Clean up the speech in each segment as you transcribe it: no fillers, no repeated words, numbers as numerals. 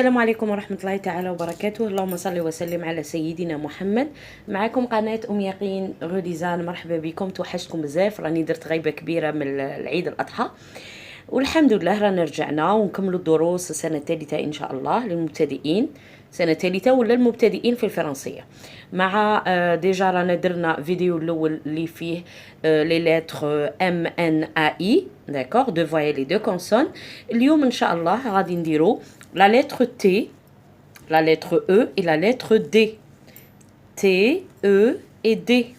السلام عليكم ورحمة الله تعالى وبركاته. اللهم صل وسلم على سيدنا محمد. معكم قناة يقين غوديزان. مرحبا بكم، توحشتكم بزاف، راني درت غيبة كبيرة من العيد الأضحى والحمد لله رانا رجعنا ونكملوا الدروس السنة الثالثة إن شاء الله للمبتدئين، سنة ثالثة ولا المبتدئين في الفرنسية. مع ديجا رانا درنا فيديو الأول اللي فيه لي لتر ام ان ا اي داكوغ دو فويال لي دو كونسون. اليوم إن شاء الله غادي نديرو la lettre T, la lettre E et la lettre D. T, E et D.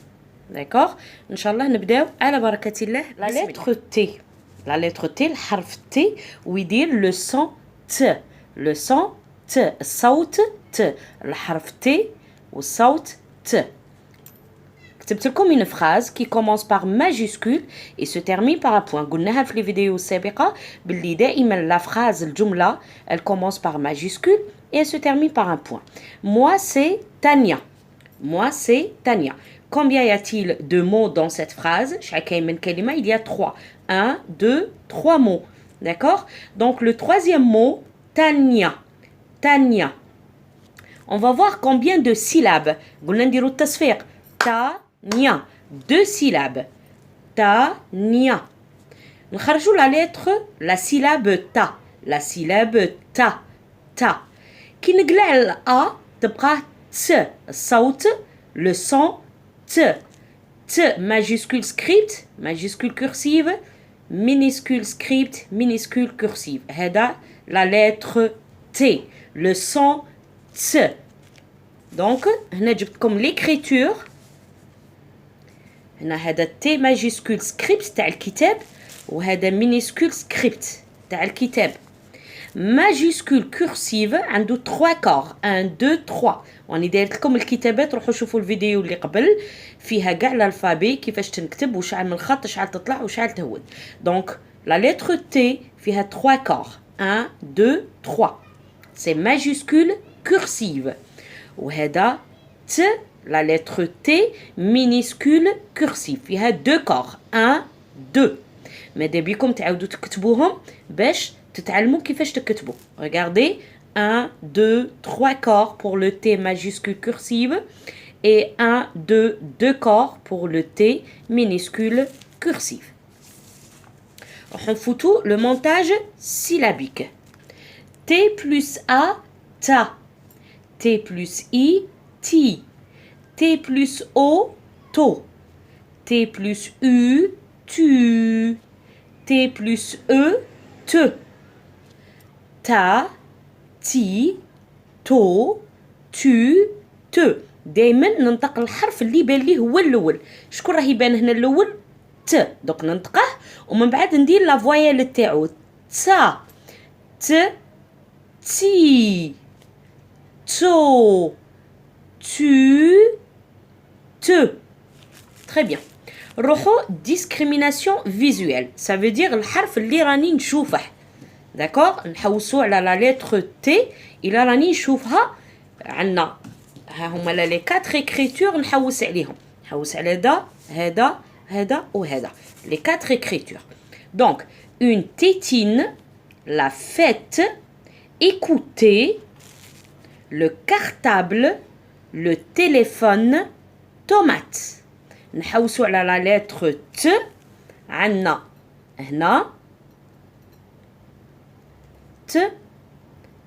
D'accord? Inch'Allah, نبداو على بركة الله. La lettre T. La lettre T, الحرف T, ويدير le son T. Le son T. الصوت T. الحرف T والصوت T. كتبت لكم une phrase qui commence par majuscule et se termine par un point. قلناها في الفيديو السابقة باللي دائما la phrase الجملة elle commence par majuscule et elle se termine par un point. Moi c'est Tania. Moi c'est Tania. Combien y a-t-il de mots dans cette phrase? شحال كاين من كلمة؟ Il y a 3. 1, 2, 3 mots. D'accord? Donc le troisième mot Tania. Tania. On va voir combien de syllabes. قلنا نديرو التصفيق. Tania, 2 syllabes. Tania. نخرجوا la lettre, la syllabe ta. La syllabe ta. Ta. كي نقلع ال a تبقى ت. الصوت le son t. T majuscule script, majuscule cursive, minuscule script, minuscule cursive. هذا la lettre T. Le son t. Donc هنا جبتكم l'écriture. هنا هذا T majuscule script تاع الكتاب وهذا minuscule script تاع الكتاب. majuscule cursive عنده 3 كور 1 2 3. واني دايرت لكم الكتابات، روحوا شوفوا الفيديو اللي قبل فيها كاع الالفابي كيفاش تنكتب وشحال من خط شحال تطلع وشحال تهود. دونك لا لتر تي فيها 3 كور 1 2 3. سي majuscule cursive. وهذا ت la lettre T minuscule cursive فيها 2 كور 1 2. ماذا بيكم تعاودوا تكتبوهم باش تتعلموا كيفاش تكتبوا. Regardez 1 2 3 corps pour le T majuscule cursive et 1 2 2 corps pour le T minuscule cursive. On fout tout le montage syllabique. T plus A ta. T plus I ti. T plus O to. T plus U tu. T plus E te. Ta تي تو تو تو. دائما ننطق الحرف اللي يبان ليه هو الاول. شكون راه يبان هنا الاول؟ ت. دوك ننطقه ومن بعد ندير لا فويال تاعو تا ت تي تو tu te. Très bien. نروحو discrimination visuelle. Ça veut dire الحرف اللي راني نشوفه. داكوغ نحوسوا على لا لتر تي الى راني نشوفها. عندنا ها هما لي 4 écritures نحوس عليهم. نحوس على هذا هذا وهذا لي 4 écritures. Donc une tétine, la fête, écouter, le cartable, le téléphone, tomate. نحوسوا على لا لتر ت. عندنا هنا T,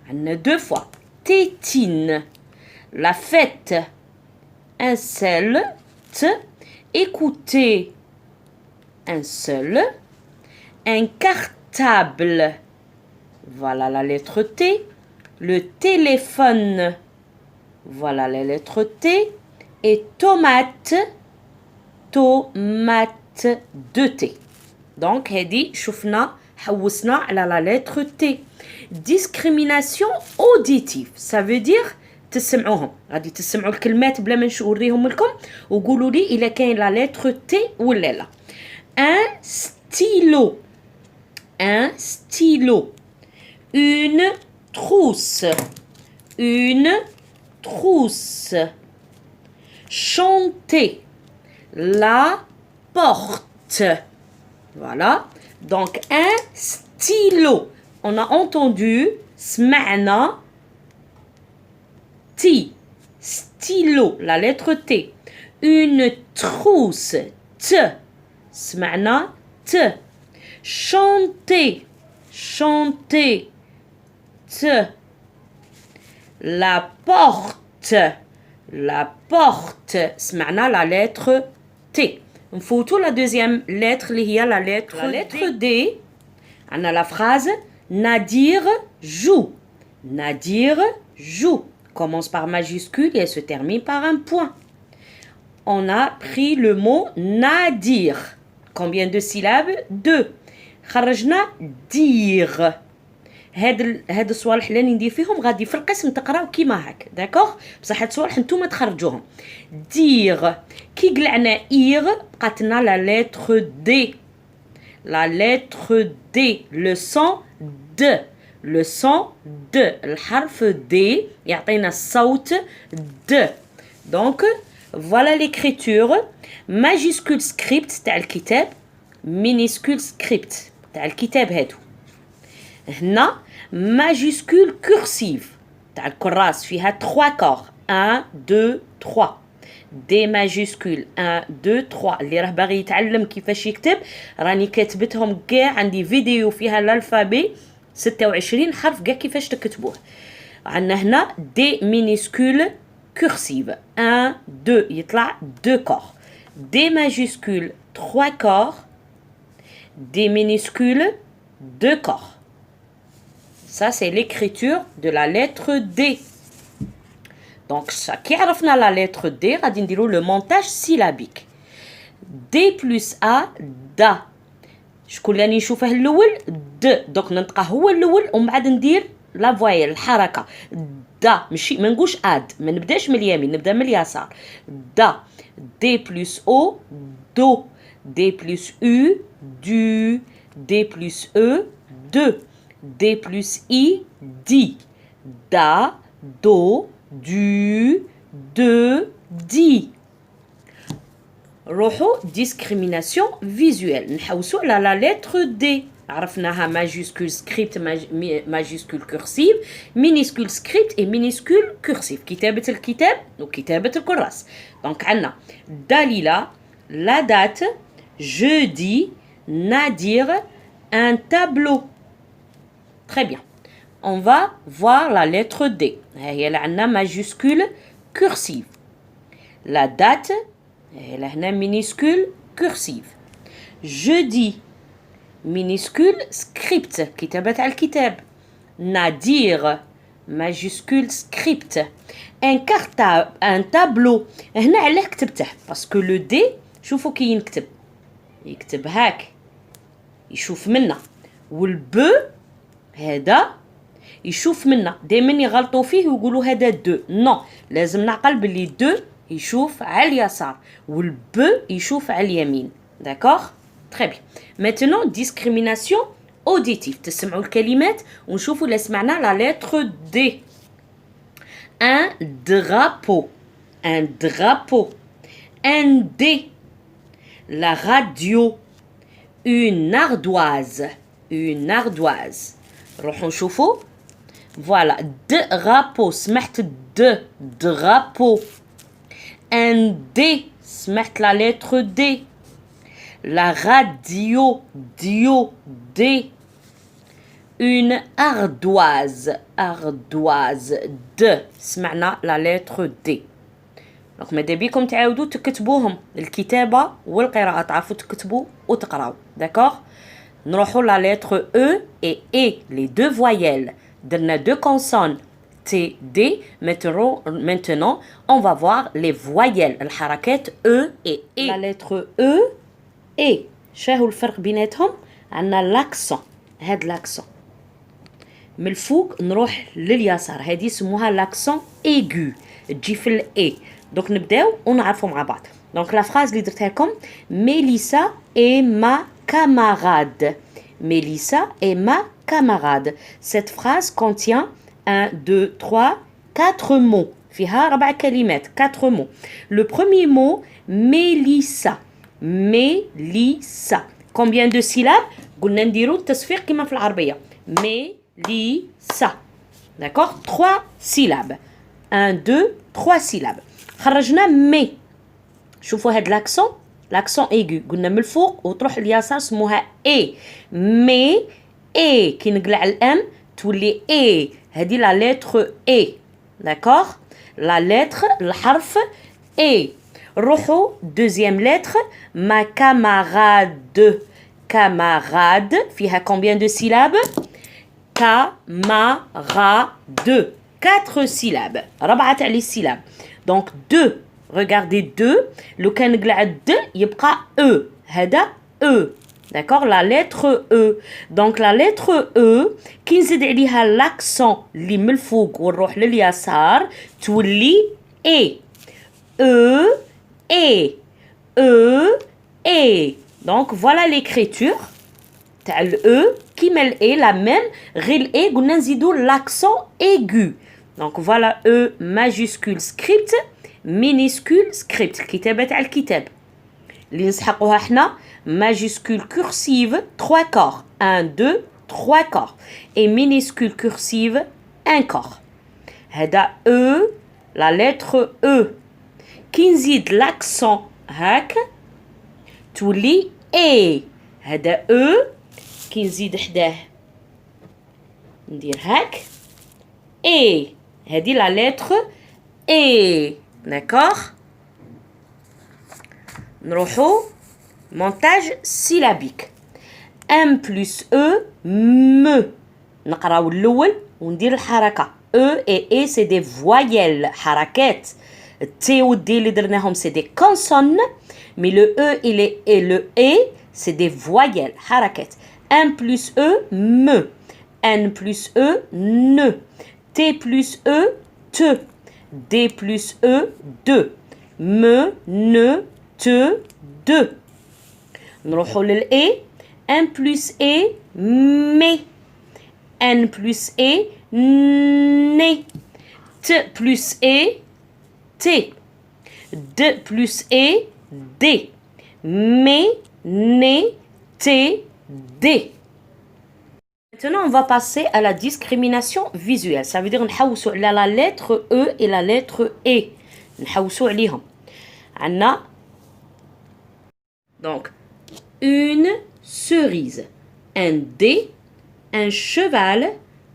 on a 2 fois. Tétine, la fête, un seul. T, écouter, un seul. Un cartable, voilà la lettre T. Le téléphone, voilà la lettre T. Et tomate, tomate de T. Donc, هذه شفنا حوسنا على la lettre T. discrimination auditive, ça veut dire تسمعوهم. غادي تسمعوا الكلمات بلا ما نوريهم لكم وقولوا لي الا كاين la lettre T ولا لا. un stylo, un stylo. une trousse, une trousse. chanter, la porte. Voilà. Donc un stylo. On a entendu سمعنا Ti, stylo, la lettre T. Une trousse, T. سمعنا T. Chanter, chanter, T. La porte, سمعنا la lettre T. نفوتوا la deuxième lettre اللي هي la lettre D. عندنا la phrase Nadir joue. Nadir joue. Commence par majuscule et elle se termine par un point. On a pris le mot Nadir. Combien de syllabes? 2. خرجنا dire. هاد الصوالح اللي ندير فيهم غادي في القسم تقراو كيما هاك داكوغ بصح هاد الصوالح نتوما تخرجوهم. dire كي قلعنا ايغ بقات لنا لا lettre D. La lettre D, le son D, le son D, الحرف D يعطينا الصوت D. Donc voilà l'écriture. Majuscule script تاع الكتاب, minuscule script تاع الكتاب هادو. هنا majuscule cursive تاع الكراس فيها 3 corps 1 2 3. دي ماجيسكول 1 2 3 اللي راه باغي يتعلم كيفاش يكتب راني كاتبتهم كاع عندي فيديو فيها الالفابي 26 حرف كاع كيفاش تكتبوه. عندنا هنا دي مينيسكول كورسيف 1 2 يطلع 2 كور. دي ماجيسكول 3 كور. دي مينيسكول 2 كور. Ça c'est l'écriture de la lettre D. Donc, كي عرفنا la lettre D غادي نديرو le montage syllabique. D plus A, da. شكون اللي نشوفه الأول؟ د. دوك ننطقه هو الأول ومن بعد ندير لا فوايل الحركة. دا ماشي ما نقولش اد ما نبداش من اليمين نبدا من اليسار. دا. D plus O, do. D plus U, du. D plus E, de. D plus I, di. Da, do. Du, de, di. روحوا discrimination visuelle. نحوسوا على la lettre D. عرفناها majuscule script, majuscule cursive, minuscule script et minuscule cursive. كتابة الكتاب وكتابة الكراس. Donc عندنا Dalila, la date, jeudi, Nadir, un tableau. Très bien. On va voir la lettre D. هي عندنا majuscule cursive. La date, هي عندنا minuscule cursive. Jeudi, minuscule script كتابة على الكتاب. Nadir, majuscule script. Un tableau. هنا علاه كتبته باسكو لو دي شوفوا كي يكتب هاك يشوف منا والب هذا يشوف منا. دائما يغلطوا فيه ويقولوا هذا دو. نو لازم نعقل باللي دو يشوف على اليسار والب يشوف على اليمين. داكوغ تري بيان. ماتنون ديسكريميناسيون اوديتيف. تسمعوا الكلمات ونشوفوا لا سمعنا لا لتر دي. ان درابو. ان درابو. ان دي. لا راديو. une ardoise. une ardoise. نروحوا نشوفوا. Voilà, drapeau, سمعت drapeau. Un D, سمعت la lettre D. La radio, D. Une ardoise, D. سمعنا la lettre D. Donc ماذا بيكم تعاودوا تكتبوهم الكتابة والقراءة تعرفوا تكتبوا وتقراوا. D'accord? نروحوا la lettre E et E, les deux voyelles. درنا deux consonnes T, D. Maintenant, on va voir les voyelles. الحركات E et E. La lettre E et. شاهو الفرق بيناتهم؟ عندنا l'accent. هاد l'accent. من الفوق نروح لليسار. هذه يسموها l'accent aigu. تجي في ال E. Donc نبداو ونعرفوا مع بعض. Donc la phrase اللي درتها لكم Mélissa est ma camarade. Mélissa est ma camarade. Cette phrase contient 1, 2, 3, 4 mots. فيها 4 كلمات 4 mots. Le premier mot Mélissa. Mélissa. Combien de syllabes? قلنا نديرو التصفيق كما في العربية. Mélissa. D'accord? 3 syllabes. 1 2 3 syllabes. خرجنا مي. شوفوا هاد l'accent aigu قلنا من الفوق وتروح اليسار سموها اي. مي اي كي نقلع الام تولي اي. هذه لا لتر اي. داكوغ لا لتر الحرف اي. روحوا دوزيام لتر ما camarade. camarade فيها combien de syllabes؟ camarade 4 syllabes. ربعة تاع لي syllabes. donc 2. regardez 2 لو كان نقلع د يبقى e. هذا e. d'accord la lettre e. donc la lettre e كي نزيد عليها l'accent اللي من الفوق ونروح لليسار تولي e. e e e e. donc voilà l'écriture تاع ال e كيما ال e la même غير ال e قلنا نزيدو l'accent aigu. donc voilà e majuscule script minuscule script الكتابة تاع الكتاب اللي نسحقوها حنا majuscule cursive 3 corps 1 2 3 corps et minuscule cursive 1 corps. هذا e la lettre e كي نزيد l'accent هاك تولي اي. هذا e كي نزيد حداه ندير هاك اي. هذه لا لتر اي. داكوغ نروحو مونتاج سيلابيك. ام بلس او م. نقراو الاول وندير الحركه او اي سي دي فوايل حركات. التي والدي اللي درناهم سي دي كونسون مي لو او et le e c'est des voyelles حركات. ام بلس او م. n plus e ne. t plus e te. d plus e de. me ne te de. نروحو لل e. n plus e me. n plus e ne. t plus e t. d plus e d. me ne te d. Maintenant, on va passer à la discrimination visuelle. Ça veut dire نحوسوا على la lettre E et la lettre E. نحوسوا عليهم. عندنا donc une cerise, un dé, un cheval,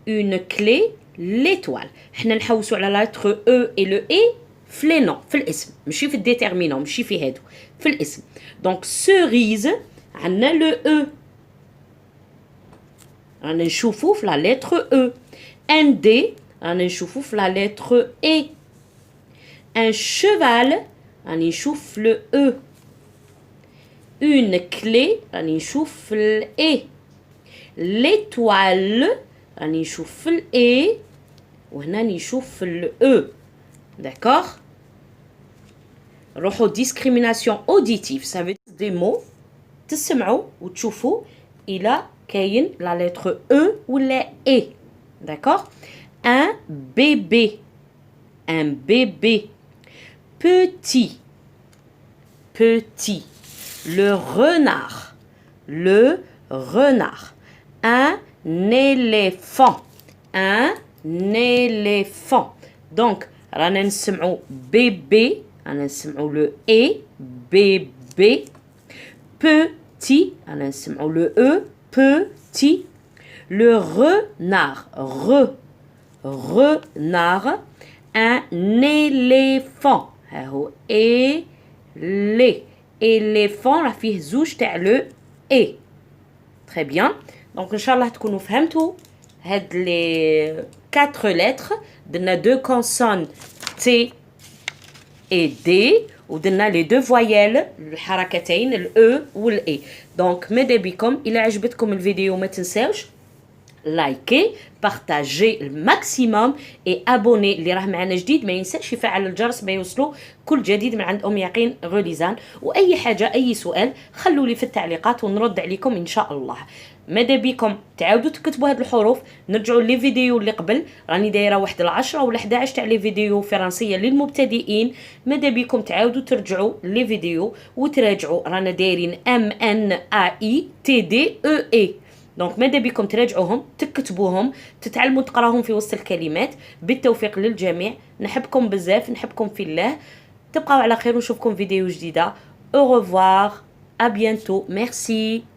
une clé, l'étoile. حنا نحوسوا على la lettre E et le E في les noms, في الاسم. ماشي في الديترمينون، ماشي في هادو. في الاسم. donc cerise عندنا le E. رانا نشوفو في لا لتر او. ان دي رانا نشوفو في لا لتر اي. ان شيفال راني نشوف في لو او. اون كلي راني نشوف في الاي. ليتوال راني نشوف في الاي وهنا نشوف في الاو. داكوغ نروحو ديسكريميناسيون اوديتيف. ça veut dire des mots تسمعوا وتشوفوا الى كاين la lettre E ou la E. D'accord? Un bébé. Un bébé. Petit. Petit. Le renard. Le renard. Un éléphant. Un éléphant. Donc, رانا نسمعو bébé. رانا نسمعو le E. Bébé. Petit. رانا نسمعو le E. Petit. Le renard. Renard. Un éléphant. ها هو éléphant راه فيه زوج تاع لو اي. très bien. donc ان شاء الله تكونوا فهمتوا هاد لي 4 lettres. درنا 2 consonnes T et D ودرنا لي 2 فوايال الحركتين الاو والاي. دونك ماذا بكم الى عجبتكم الفيديو ما تنساوش لايكي بارطاجي الماكسيموم اي ابوني اللي راه معنا جديد ما ينساش يفعل الجرس ما يوصلوا كل جديد من عند يقين غوليزان. واي حاجه اي سؤال خلوا لي في التعليقات ونرد عليكم ان شاء الله. ماذا بكم تعاودوا تكتبوا هاد الحروف. نرجعوا لي فيديو اللي قبل راني دايره واحد 10 ولا 11 تاع لي فيديو فرنسيه للمبتدئين. ماذا بكم تعاودوا ترجعوا لي فيديو وتراجعوا. رانا دايرين ام ان ا اي تي دي او اي. دونك ماذا بكم تراجعوهم، تكتبوهم، تتعلموا تقراهم في وسط الكلمات. بالتوفيق للجميع، نحبكم بزاف، نحبكم في الله. تبقوا على خير ونشوفكم فيديو جديدة. au revoir, à bientôt, merci.